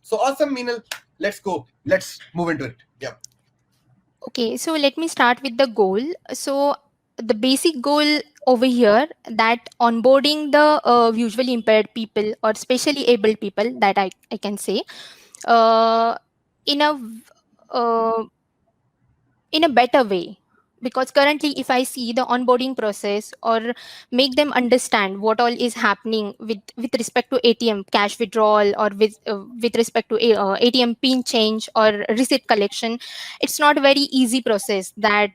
So awesome, Meenal. Let's go. Let's move into it. Yeah. Okay, so let me start with the goal. So the basic goal over here, that onboarding the visually impaired people or specially able people, that I can say, uh, in a uh, in a better way, because currently if I see the onboarding process or make them understand what all is happening with respect to ATM cash withdrawal, or with respect to ATM pin change or receipt collection, it's not a very easy process that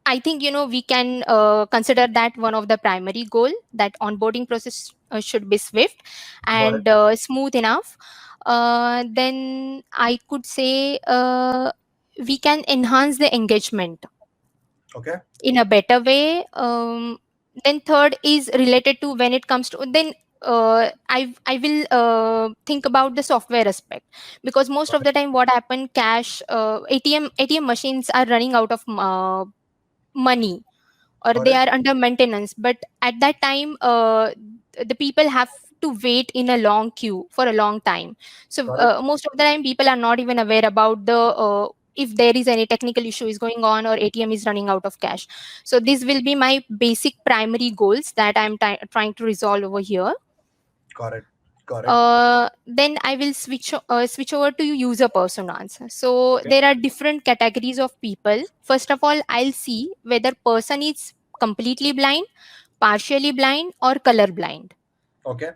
I think we can consider that one of the primary goal, that onboarding process should be swift Got it. and smooth enough. Then I could say we can enhance the engagement Okay. in a better way. Then third is related to when it comes to then I will think about the software aspect, because most Got of it. the time what happen, cash ATM machines are running out of money, or Got they it. are under maintenance, but at that time the people have to wait in a long queue for a long time. So Got it. most of the time people are not even aware about the if there is any technical issue is going on or ATM is running out of cash. So this will be my basic primary goals that I'm trying to resolve over here. Got it. Got it. Then I will switch over to user personas. So Okay. there are different categories of people. First of all, I'll see whether person is completely blind, partially blind, or color blind. Okay.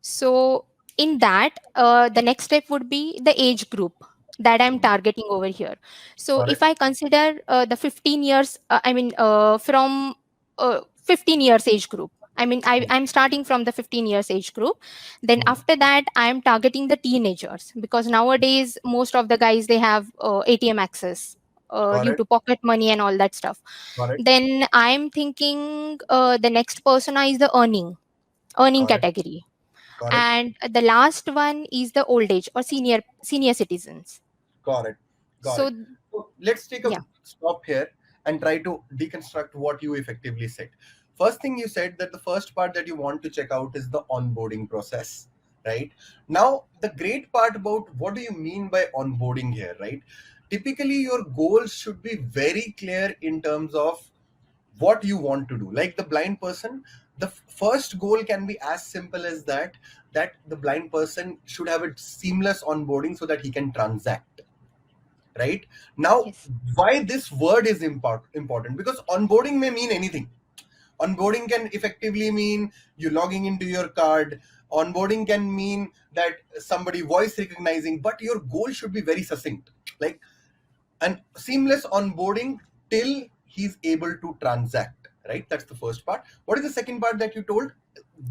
So in that, the next step would be the age group that I'm Mhm. targeting over here. So Got it. if I consider the 15 years, from 15 years age group. I'm starting from the 15 years age group. Then Mhm. after that, I'm targeting the teenagers, because nowadays most of the guys, they have ATM access Got due it. to pocket money and all that stuff. Got it. Then I'm thinking the next persona is the earning Got it. category, Got it. and the last one is the old age or senior citizens. Got it. Got So it. So let's take a yeah. stop here and try to deconstruct what you effectively said. First thing you said that the first part that you want to check out is the onboarding process, right? Now, the great part about what do you mean by onboarding here, right? Typically, your goals should be very clear in terms of what you want to do. Like the blind person, the first goal can be as simple as that the blind person should have a seamless onboarding so that he can transact, right? Now, Yes. why this word is important, because onboarding may mean anything. Onboarding can effectively mean you logging into your card. Onboarding can mean that somebody voice recognizing, but your goal should be very succinct, like and seamless onboarding till he's able to transact, right? That's the first part. What is the second part that you told?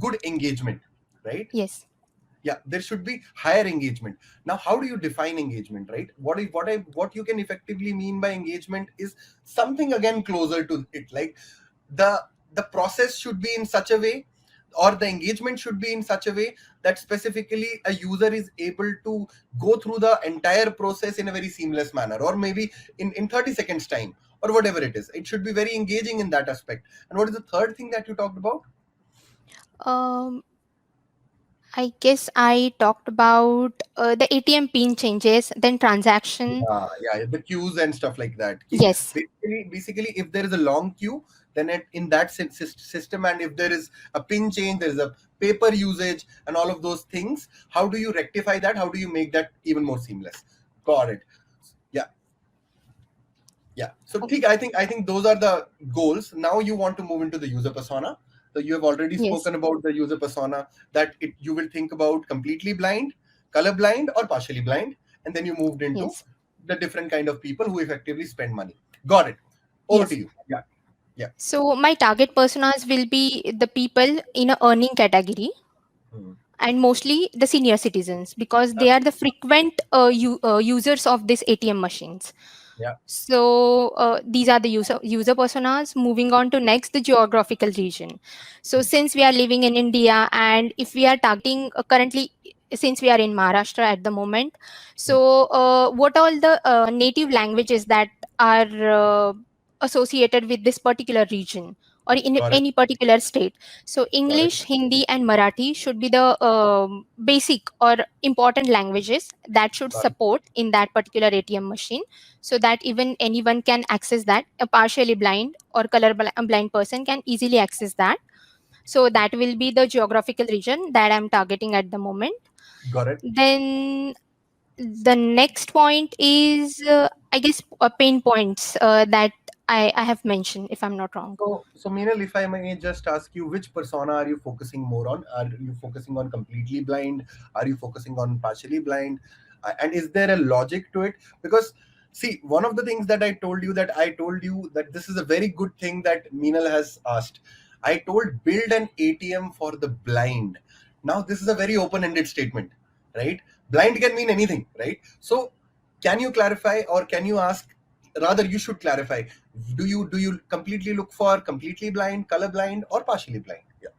Good engagement, right? Yes. Yeah, there should be higher engagement. Now, how do you define engagement, right? What you can effectively mean by engagement is something again closer to it, like the the process should be in such a way, or the engagement should be in such a way that specifically a user is able to go through the entire process in a very seamless manner, or maybe in 30 seconds time, or whatever it is. It should be very engaging in that aspect. And what is the third thing that you talked about? um I guess I talked about the ATM pin changes, then transaction. Yeah, the queues and stuff like that. Yes. Basically, if there is a long queue, then in that system, and if there is a pin change, there is a paper usage, and all of those things. How do you rectify that? How do you make that even more seamless? Got it. Yeah, yeah. So, Oh, I think those are the goals. Now you want to move into the user persona. So you have already yes. spoken about the user persona, that you will think about completely blind, color blind, or partially blind, and then you moved into Yes. the different kind of people who effectively spend money. Got it. Over to Yes. you. Yeah. Yeah. So my target personas will be the people in a earning category, Hmm. and mostly the senior citizens, because they are the frequent users of these ATM machines. Yeah. So these are the user personas. Moving on to next, the geographical region. So since we are living in India, and if we are targeting currently, since we are in Maharashtra at the moment, so what all the native languages that are associated with this particular region? or in Correct. any particular state. So Correct. English, Hindi, and Marathi should be the basic or important languages that should Correct. support in that particular ATM machine, so that even anyone can access that. A partially blind or blind person can easily access that. So that will be the geographical region that I'm targeting at the moment. Correct. Then the next point is, I guess, pain points that I have mentioned, if I'm not wrong. So Meenal, if I may just ask you, which persona are you focusing more on? Are you focusing on completely blind? Are you focusing on partially blind? And is there a logic to it? Because see, one of the things that I told you that this is a very good thing that Meenal has asked. I told build an ATM for the blind. Now this is a very open-ended statement, right? Blind can mean anything, right? So can you clarify, or can you ask, rather you should clarify, do you completely look for completely blind, color blind, or partially blind? Yeah.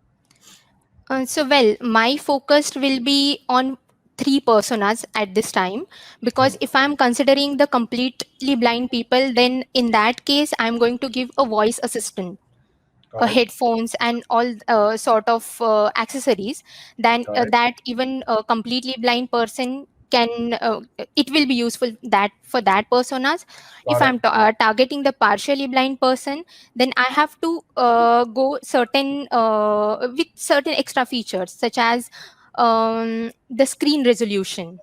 Well, my focus will be on three personas at this time, because if I'm considering the completely blind people, then in that case, I'm going to give a voice assistant, Correct. headphones, and all sort of accessories, then Correct. that even a completely blind person can, it will be useful that for that personas. If I'm Correct. targeting the partially blind person, then I have to go certain with certain extra features, such as the screen resolution,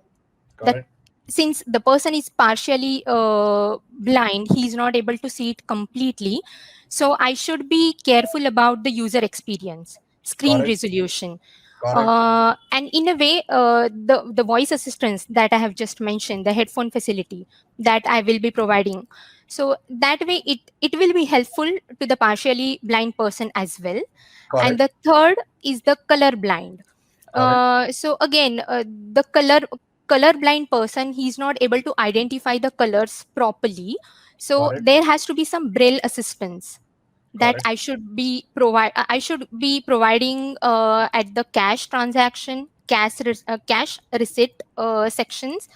that Correct. since the person is partially blind, he is not able to see it completely. So I should be careful about the user experience, screen Correct. resolution, Correct. and in a way, the voice assistance that I have just mentioned, the headphone facility that I will be providing. So that way, it will be helpful to the partially blind person as well. And Correct. the third is the color blind. Correct. So again, the color blind person, he's not able to identify the colors properly. So Correct. there has to be some braille assistance that Correct. I should be providing at the cash transaction, cash receipt sections.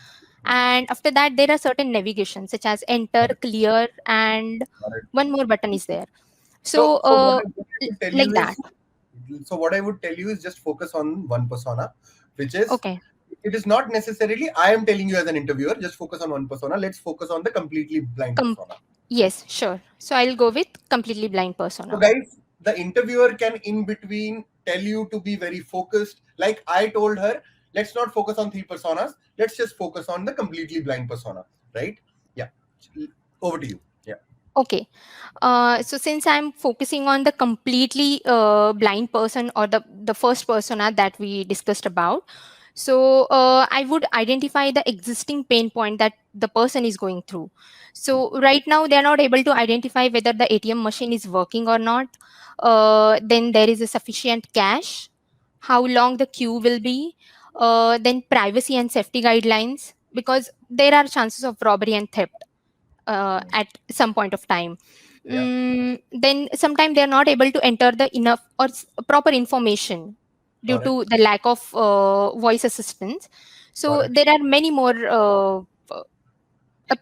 And after that, there are certain navigations such as enter, Correct. clear, and Correct. one more button is there. So, So what I would tell like you that. is, what I would tell you is just focus on one persona, which is, Okay. it is not necessarily I am telling you as an interviewer, just focus on one persona. Let's focus on the completely blind Com- persona. yes, sure. So I'll go with completely blind So, persona. guys, the interviewer can in between tell you to be very focused. Like I told her, let's not focus on three personas. Let's just focus on the completely blind persona, right? Yeah. Over to you. Yeah. Okay. So since I'm focusing on the completely blind person, or the first persona that we discussed about, so I would identify the existing pain point that the person is going through. So right now they are not able to identify whether the ATM machine is working or not. Then there is a sufficient cash, how long the queue will be, then privacy and safety guidelines, because there are chances of robbery and theft at some point of time. Yeah. Then sometimes they are not able to enter the enough or proper information due Correct. to the lack of voice assistance. So Correct. there are many more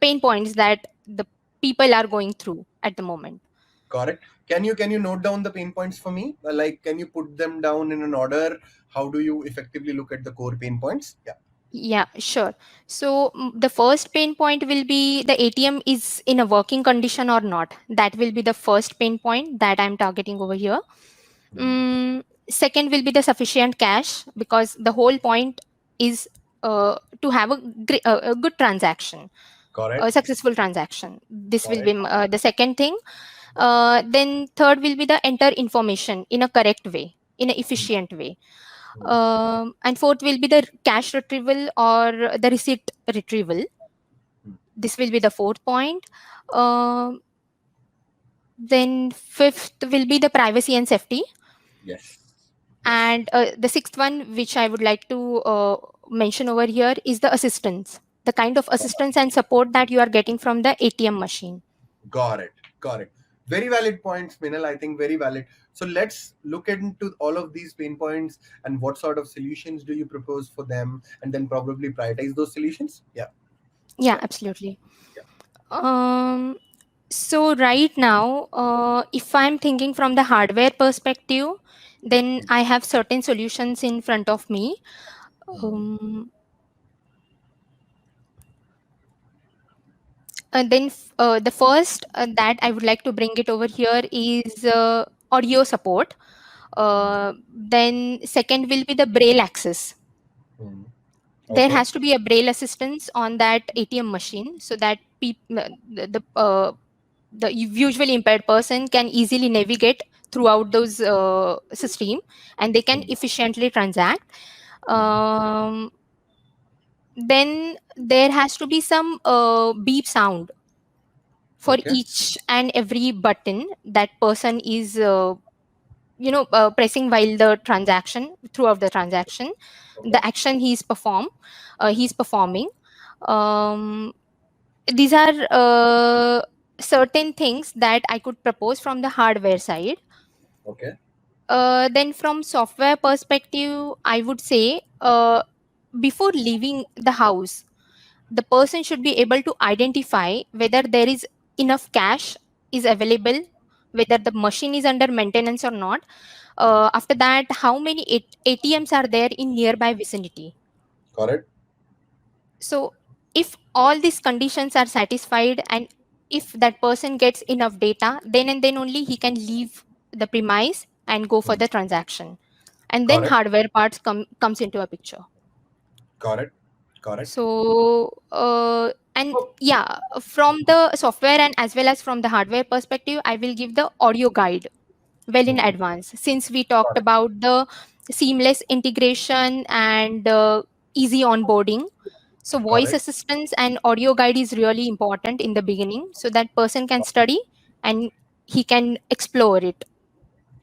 pain points that the people are going through at the moment. Correct. Can you note down the pain points for me? Like, can you put them down in an order? How do you effectively look at the core pain points? Yeah. Yeah, sure. So the first pain point will be the ATM is in a working condition or not. That will be the first pain point that I'm targeting over here. Second will be the sufficient cash, because the whole point is to have a good transaction, a Correct. successful transaction. This will be Correct. the second thing. Then third will be the enter information in a correct way, in an Hmm. efficient way. Hmm. And fourth will be the cash retrieval or the receipt retrieval. Hmm. This will be the fourth point. Um then fifth will be the privacy and safety. Yes. Yes. And the sixth one, which I would like to mention over here, is the assistance, the kind of assistance and support that you are getting from the ATM machine. Got it. Got it. Very valid points, Minal. I think very valid. So let's look into all of these pain points and what sort of solutions do you propose for them, and then probably prioritize those solutions. Yeah. Yeah, Yeah. absolutely. Yeah. Um, So right now, if I'm thinking from the hardware perspective, then I have certain solutions in front of me. Um, the first that I would like to bring it over here is audio support. Then second will be the braille access. Hmm. There Okay. has to be a braille assistance on that ATM machine so that the visually impaired person can easily navigate throughout those system, and they can Hmm. efficiently transact. Hmm. Um, then there has to be some beep sound for Okay. each and every button that person is pressing while the transaction throughout the transaction, Okay. the action he's performing. um, these are certain things that I could propose from the hardware side. Okay. Then from software perspective, I would say before leaving the house, the person should be able to identify whether there is enough cash is available, whether the machine is under maintenance or not. After that, how many ATMs are there in nearby vicinity. Correct. So if all these conditions are satisfied, and if that person gets enough data, then and then only he can leave the premise and go for Hmm. the transaction, and then Correct. hardware parts comes into a picture. Correct. Correct. So and So, yeah, from the software and as well as from the hardware perspective, I will give the audio guide well in hmm. advance, since we talked Correct. about the seamless integration and easy onboarding. So voice Correct. assistance and audio guide is really important in the beginning so that person can study and he can explore it.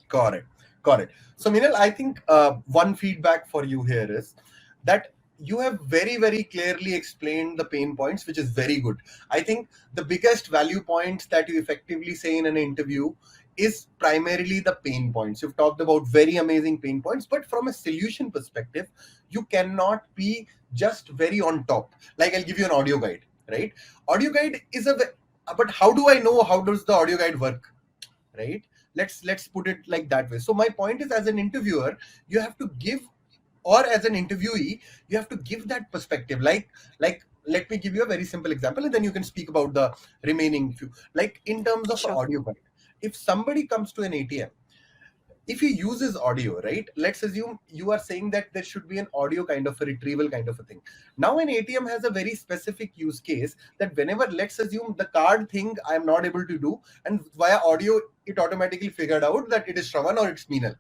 Correct. Correct. So, Minal, I think one feedback for you here is that you have very, very clearly explained the pain points, which is very good. I think the biggest value points that you effectively say in an interview is primarily the pain points. You've talked about very amazing pain points, but from a solution perspective, you cannot be just very on top. Like, I'll give you an audio guide, right? Audio guide is but how do I know how does the audio guide work? Right, let's put it like that way. So my point is, as an interviewer, you have to give, or as an interviewee, you have to give that perspective. Like let me give you a very simple example, and then you can speak about the remaining few. Like in terms of Sure. audio guide, if somebody comes to an ATM, if he uses audio, right, let's assume you are saying that there should be an audio kind of a retrieval kind of a thing. Now an ATM has a very specific use case that whenever, let's assume, the card thing I am not able to do, and via audio it automatically figured out that it is Shravan or it's Meenal,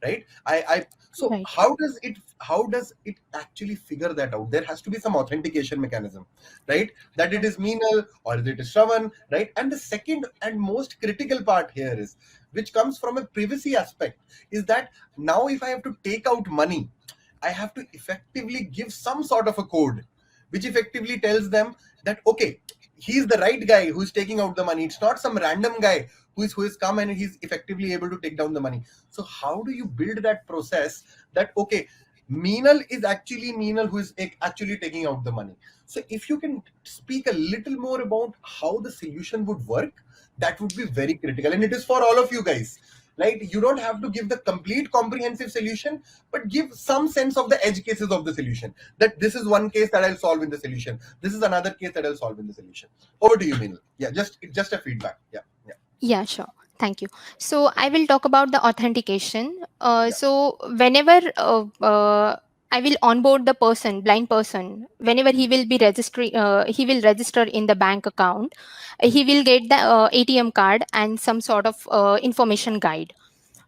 right? I so Right. how does it actually figure that out? There has to be some authentication mechanism, right, that it Sure. is Meenal or it is Shravan, right? And the second and most critical part here is, which comes from a privacy aspect, is that now if I have to take out money, I have to effectively give some sort of a code which effectively tells them that, okay, he's the right guy who's taking out the money. It's not some random guy who is come and he's effectively able to take down the money. So how do you build that process that, okay, Meenal is actually Meenal who is actually taking out the money? So if you can speak a little more about how the solution would work, that would be very critical. And it is for all of you guys. Right? You don't have to give the complete comprehensive solution, but give some sense of the edge cases of the solution. That this is one case that I'll solve in the solution. This is another case that I'll solve in the solution. Over to you, Meenal. Yeah, just a feedback. Yeah, yeah, Yeah, sure. Thank you. So I will talk about the authentication. yeah. So whenever I will onboard the person, blind person, whenever he will register in the bank account. He will get the ATM card and some sort of information guide.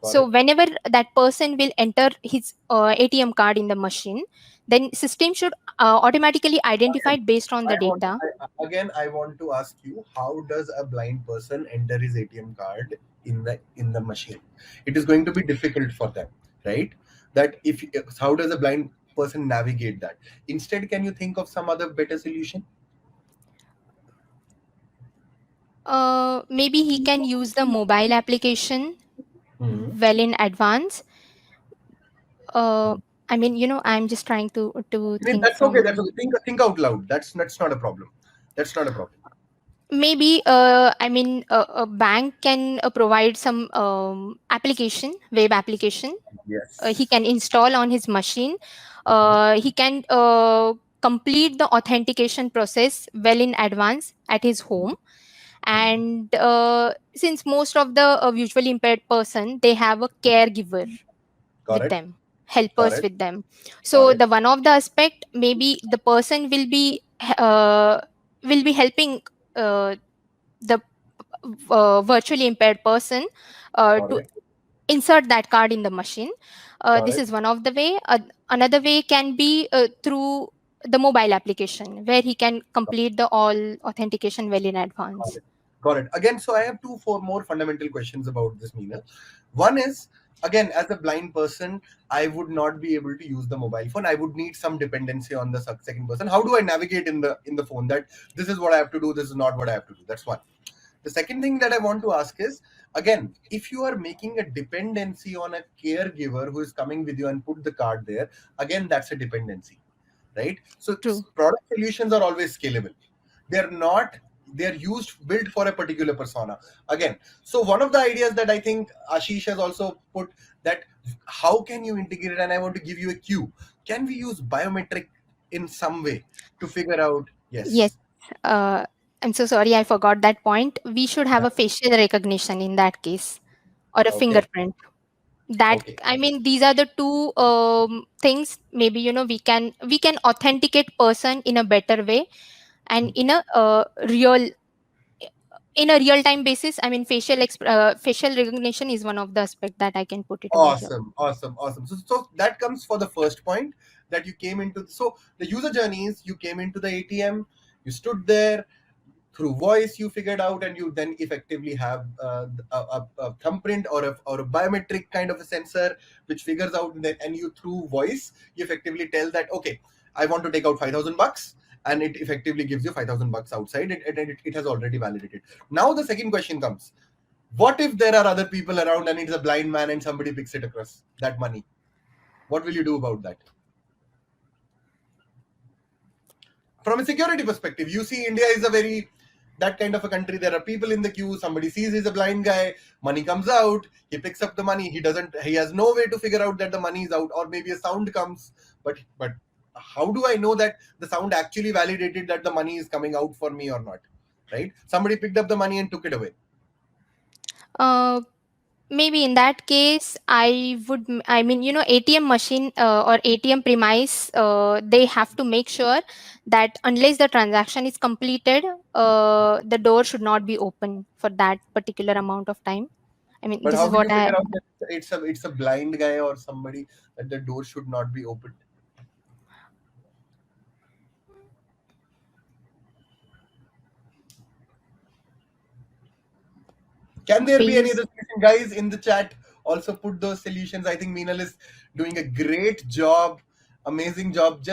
So Correct. whenever that person will enter his ATM card in the machine, then system should automatically identify Again, it based on I the want data. I want to ask you, how does a blind person enter his ATM card in the machine? It is going to be difficult for them, right? That if how does a blind person navigate that? Instead, can you think of some other better solution? Maybe he can use the mobile application Hmm. well in advance. uh, I mean, I'm just trying to I mean, think that's okay. from. That's okay. Think out loud. That's not a problem. That's not a problem. Maybe a bank can provide some application, web application. He Yes. can install on his machine. Mhm. He can complete the authentication process well in advance at his home. Mhm. And since most of the visually impaired person, they have a caregiver Got with it. them, helpers Got it. with them. Got So it. the one of the aspect, maybe the person will be helping uh, the virtually impaired person Got to it. insert that card in the machine. Got This it. is one of the way. Another way can be through the mobile application, where he can complete the all authentication well in Got advance. it. Got it. Again, so I have four more fundamental questions about this, Meena. One is, again, as a blind person, I would not be able to use the mobile phone. I would need some dependency on the second person. How do I navigate in the phone that this is what I have to do, this is not what I have to do? That's one. The second thing that I want to ask is, again, if you are making a dependency on a caregiver who is coming with you and put the card there, again, that's a dependency, right? So True. product solutions are always scalable. They're not, they're used, built for a particular persona. Again, so one of the ideas that I think Ashish has also put, that how can you integrate, and I want to give you a cue. Can we use biometric in some way to figure out? Yes. Yes. Uh, I'm so sorry, I forgot that point. We should have Yeah. a facial recognition in that case, or a Okay. fingerprint. That, Okay. I mean, these are the two things. Maybe we can authenticate person in a better way, and in a real time basis. I mean, facial recognition is one of the aspect that I can put it over here. Awesome, awesome, awesome. So that comes for the first point, that you came into. So the user journeys, you came into the ATM, you stood there, through voice you figured out, and you then effectively have a thumbprint or a biometric kind of a sensor which figures out, and you through voice you effectively tell that, okay, I want to take out $5,000, and it effectively gives you $5,000 outside. It has already validated. Now the second question comes: what if there are other people around and it's a blind man and somebody picks it across that money? What will you do about that? From a security perspective, you see, India is a very that kind of a country. There are people in the queue. Somebody sees he's a blind guy. Money comes out. He picks up the money. He doesn't. He has no way to figure out that the money is out, or maybe a sound comes. But how do I know that the sound actually validated that the money is coming out for me or not? Right? Somebody picked up the money and took it away. uh, Maybe in that case, I mean, ATM machine or ATM premise, they have to make sure that unless the transaction is completed, the door should not be open for that particular amount of time. I mean, But this how is will what you I. figure out that it's a blind guy or somebody, that the door should not be opened? Can there be any Base. other solution? Guys in the chat, also put those solutions. I think Meenal is doing a great job, amazing job.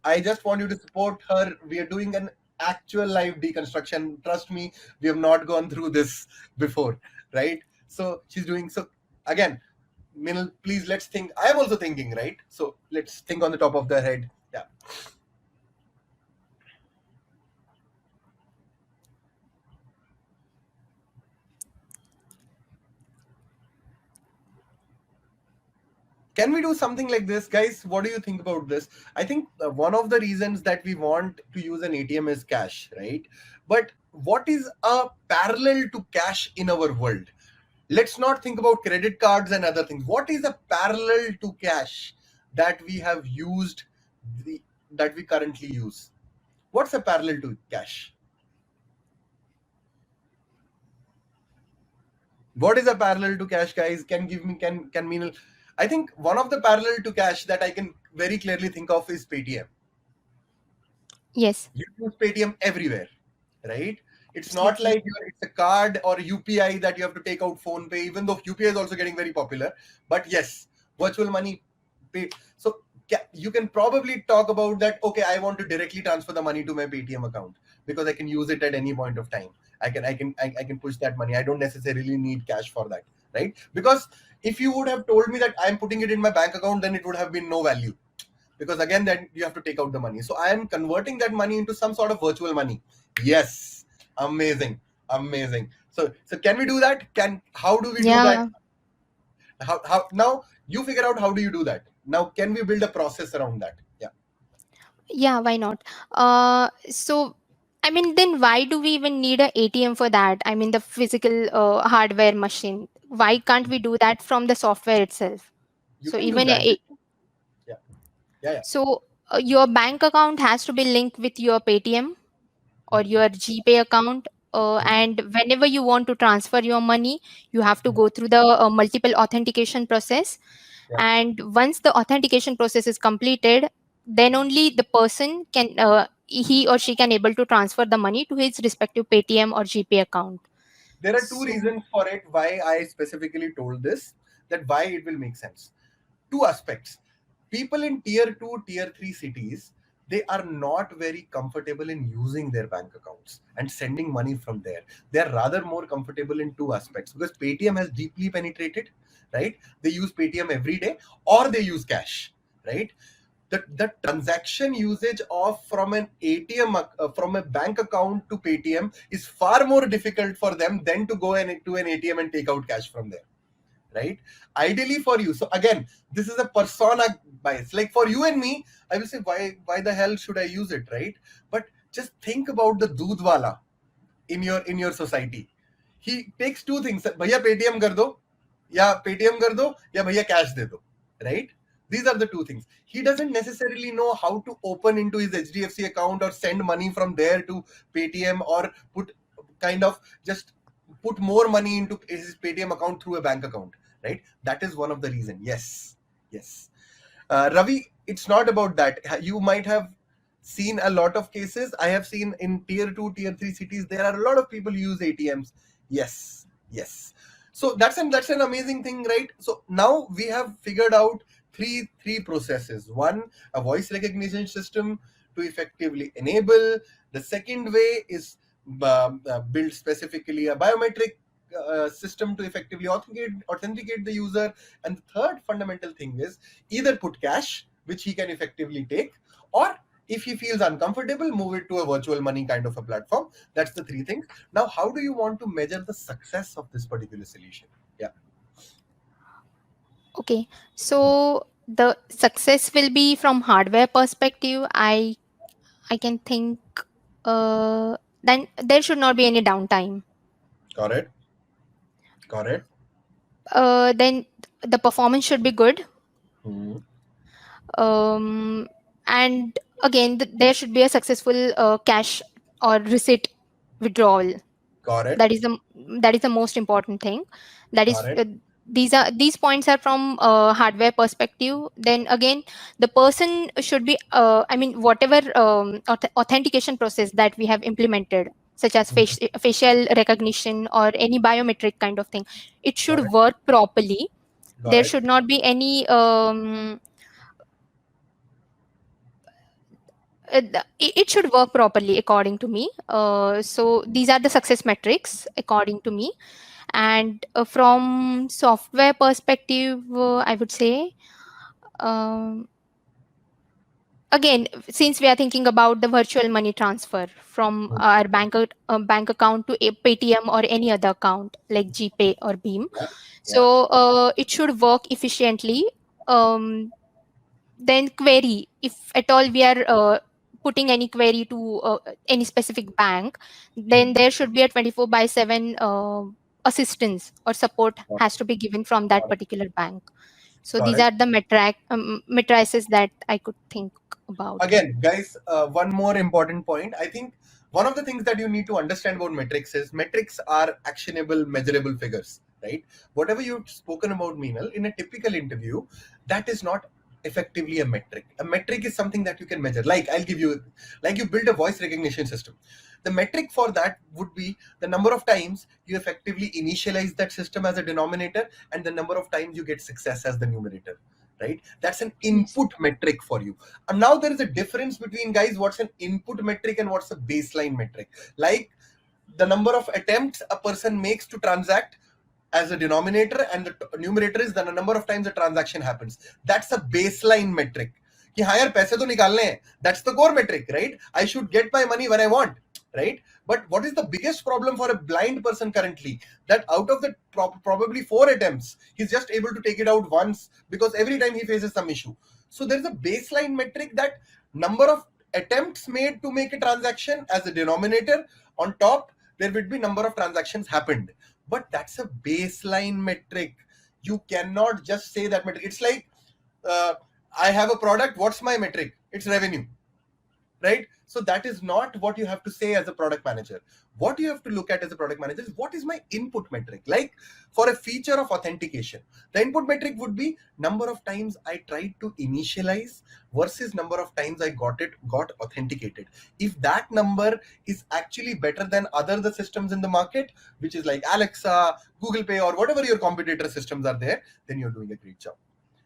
I just want you to support her. We are doing an actual live deconstruction. Trust me, we have not gone through this before, right? So she's doing so. Again, Meenal, please, let's think. I am also thinking, right? So let's think on the top of the head. Yeah. Can we do something like this, guys? What do you think about this? I think one of the reasons that we want to use an ATM is cash, right? But what is a parallel to cash in our world? Let's not think about credit cards and other things. What is a parallel to cash that we have used, the, that we currently use? What's a parallel to cash? What is a parallel to cash, guys? Can give me, can mean. I think one of the parallel to cash that I can very clearly think of is Paytm. Yes. You use Paytm everywhere, right? It's not Absolutely. like it's a card or UPI that you have to take out phone pay, even though UPI is also getting very popular. But yes, virtual money pay. So you can probably talk about that. Okay, I want to directly transfer the money to my Paytm account because I can use it at any point of time. I can push that money. I don't necessarily need cash for that, right? Because if you would have told me that I'm putting it in my bank account, then it would have been no value, because again then you have to take out the money. So I am converting that money into some sort of virtual money. Yes, Amazing, amazing. So can we do that? How do we do that? Yeah, How now you figure out how do you do that? Now can we build a process around that? Yeah, yeah, why not? So I mean, then why do we even need a ATM for that? I mean, the physical hardware machine. Why can't we do that from the software itself? you So can do even that. Yeah, yeah, yeah. so your bank account has to be linked with your Paytm or your GPay account. And whenever you want to transfer your money, you have to go through the multiple authentication process. Yeah. And once the authentication process is completed, then only the person can he or she can able to transfer the money to his respective Paytm or GPay account. There are two So reasons for it why I specifically told this, that why it will make sense. Two aspects. People in tier 2, tier 3 cities, they are not very comfortable in using their bank accounts and sending money from there. They are rather more comfortable in two aspects, because Paytm has deeply penetrated, right? They use Paytm every day, or they use cash, right? The transaction usage of from an ATM from a bank account to Paytm is far more difficult for them than to go to an ATM and take out cash from there, right? Ideally for you. So again, this is a persona bias. Like for you and me, I will say, why the hell should I use it, right? But just think about the doodh in your society. He takes two things. Bhaiya Paytm kar do, या Paytm कर दो या भैया cash दे दो, right? These are the two things. He doesn't necessarily know how to open into his HDFC account or send money from there to Paytm, or put kind of just put more money into his Paytm account through a bank account, right? That is one of the reason. Yes, yes. Ravi, it's not about that. You might have seen a lot of cases. I have seen in tier 2, tier 3 cities, there are a lot of people who use ATMs. Yes, yes. So that's an amazing thing, right? So now we have figured out three processes. One, a voice recognition system to effectively enable. The second way is build specifically a biometric system to effectively authenticate the user. And the third fundamental thing is either put cash, which he can effectively take, or if he feels uncomfortable, move it to a virtual money kind of a platform. That's the three things. Now, how do you want to measure the success of this particular solution? Yeah. okay, so the success will be from hardware perspective. I can think then there should not be any downtime. Got it. Got it. Then the performance should be good. Hmm. um, and again there should be a successful cash or receipt withdrawal. Got it. that is the that is the most important thing. That Got is it. these points are from hardware perspective. Then again, the person should be I mean whatever authentication process that we have implemented, such as Mhm. facial recognition or any biometric kind of thing, it Got should it. work properly. Got There it. should not be any it should work properly according to me. So these are the success metrics according to me. And from software perspective, I would say, um, again, since we are thinking about the virtual money transfer from Mhm. our bank account to a Paytm or any other account like GPay or Beam, Yeah. Yeah. so it should work efficiently. um, then query, if at all we are putting any query to any specific bank, then there should be a 24 by 7 assistance or support Got has to be given from it. that Got it. particular bank. So Got these it. are the matrices that I could think about. Again, guys, one more important point. I think one of the things that you need to understand about metrics is metrics are actionable, measurable figures, right? Whatever you've spoken about, Meenal, in a typical interview, that is not effectively a metric. A metric is something that you can measure. Like I'll give you, like you build a voice recognition system. The metric for that would be the number of times you effectively initialize that system as a denominator, and the number of times you get success as the numerator, right? That's an Yes. input metric for you. And now there is a difference between, guys, what's an input metric and what's a baseline metric. Like the number of attempts a person makes to transact as a denominator, and the numerator is the number of times the transaction happens. That's a baseline metric. कि हाँ यार पैसे तो निकालने हैं. That's the core metric, right? I should get my money when I want, right? But what is the biggest problem for a blind person currently? That out of the probably 4 attempts, he's just able to take it out once, because every time he faces some issue. So there's a baseline metric, that number of attempts made to make a transaction as a denominator. On top, there would be number of transactions happened. But that's a baseline metric. You cannot just say that metric. It's like, I have a product, what's my metric? It's revenue, right? So that is not what you have to say as a product manager. What you have to look at as a product manager is, what is my input metric? Like for a feature of authentication, the input metric would be number of times I tried to initialize versus number of times I got authenticated. If that number is actually better than other the systems in the market, which is like Alexa, Google Pay, or whatever your competitor systems are there, then you're doing a great job,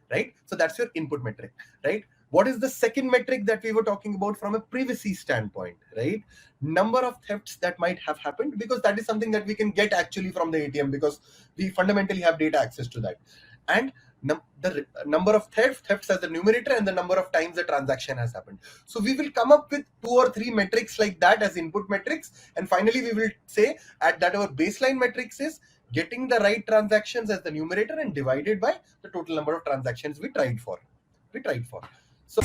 right? So that's your input metric, right? What is the second metric that we were talking about from a privacy standpoint, right? Number of thefts that might have happened, because that is something that we can get actually from the ATM, because we fundamentally have data access to that. And the number of thefts as the numerator, and the number of times the transaction has happened. So we will come up with 2 or 3 metrics like that as input metrics, and finally we will say that our baseline metrics is getting the right transactions as the numerator and divided by the total number of transactions we tried for. So